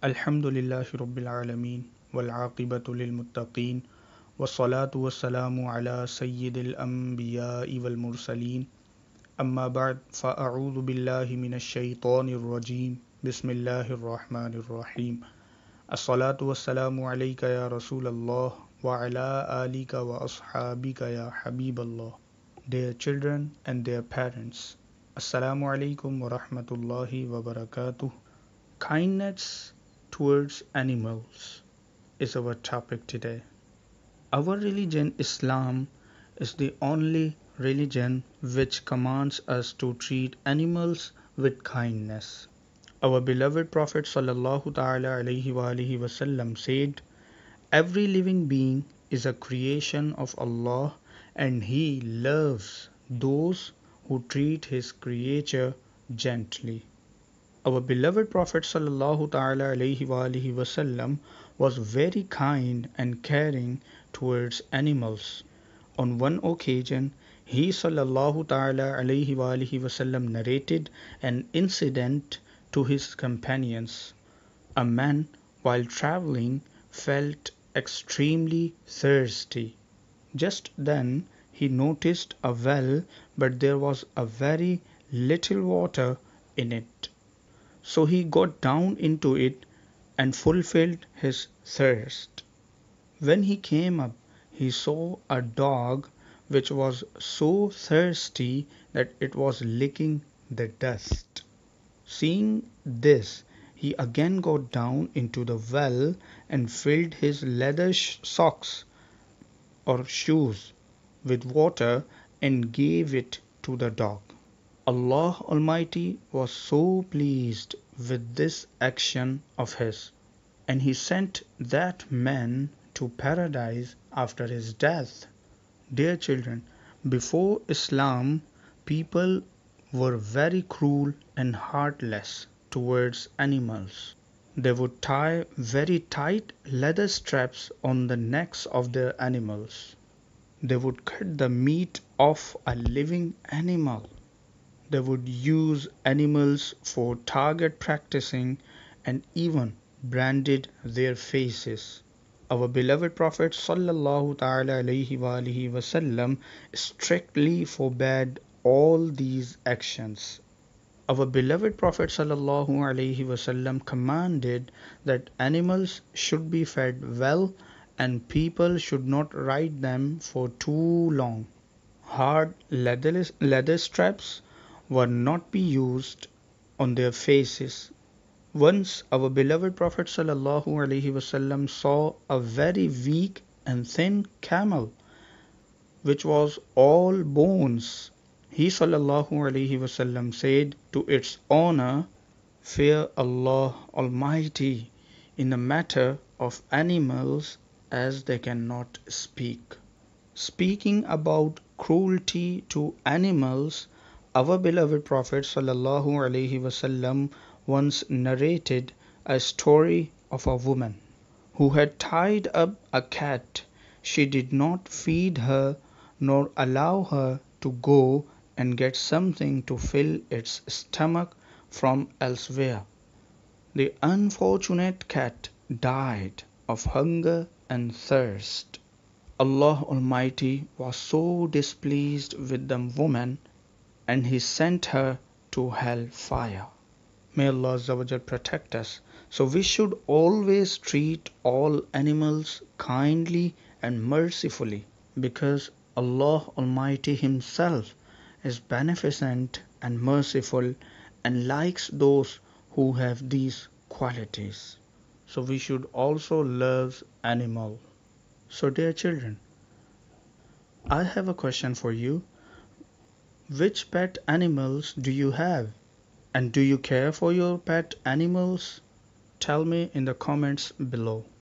Alhamdulillahi Rabbil Alameen wal aqibatu lil muttaqeen wassalatu wassalamu ala sayyidil anbiya'i wal mursaleen amma ba'd fa a'udhu billahi minash shaitanir rajim bismillahir rahmanir rahim as-salatu wassalamu alayka ya Rasulallah wa ala alika wa ashabika ya Habiballah. Dear children and their parents, Assalamu alaikum wa rahmatullahi wa barakatuh. Kindness towards animals is our topic today. Our religion, Islam, is the only religion which commands us to treat animals with kindness. Our beloved Prophet sallallahu ta'ala alayhi wa alihi wasallam said, every living being is a creation of Allah and He loves those who treat His creature gently. Our beloved Prophet sallallahu ta'ala alayhi wa alihi wasallam was very kind and caring towards animals. On one occasion, he sallallahu ta'ala alayhi wa alihi wasallam narrated an incident to his companions. A man, while traveling, felt extremely thirsty. Just then, he noticed a well, but there was a very little water in it. So he got down into it and fulfilled his thirst. When he came up, he saw a dog which was so thirsty that it was licking the dust. Seeing this, he again got down into the well and filled his leather socks or shoes with water and gave it to the dog. Allah Almighty was so pleased with this action of his, and He sent that man to paradise after his death. Dear children, before Islam, people were very cruel and heartless towards animals. They would tie very tight leather straps on the necks of their animals. They would cut the meat off a living animal. They would use animals for target practicing and even branded their faces. Our beloved Prophet sallallahu ta'ala alayhi wa alihi wasallam strictly forbade all these actions. Our beloved Prophet sallallahu alayhi wasallam commanded that animals should be fed well and people should not ride them for too long. Hard leather straps were not be used on their faces. Once our beloved Prophet sallallahu alaihi wasallam saw a very weak and thin camel which was all bones. He sallallahu alaihi wasallam said to its owner, fear Allah Almighty in the matter of animals as they cannot speak. Speaking about cruelty to animals, our beloved Prophet sallallahu alaihi wasallam once narrated a story of a woman who had tied up a cat. She did not feed her nor allow her to go and get something to fill its stomach from elsewhere. The unfortunate cat died of hunger and thirst. Allah Almighty was so displeased with the woman and He sent her to hell fire. May Allah Azza wa Jal protect us. So we should always treat all animals kindly and mercifully because Allah Almighty Himself is beneficent and merciful and likes those who have these qualities. So we should also love animal. So dear children, I have a question for you. Which pet animals do you have? And do you care for your pet animals? Tell me in the comments below.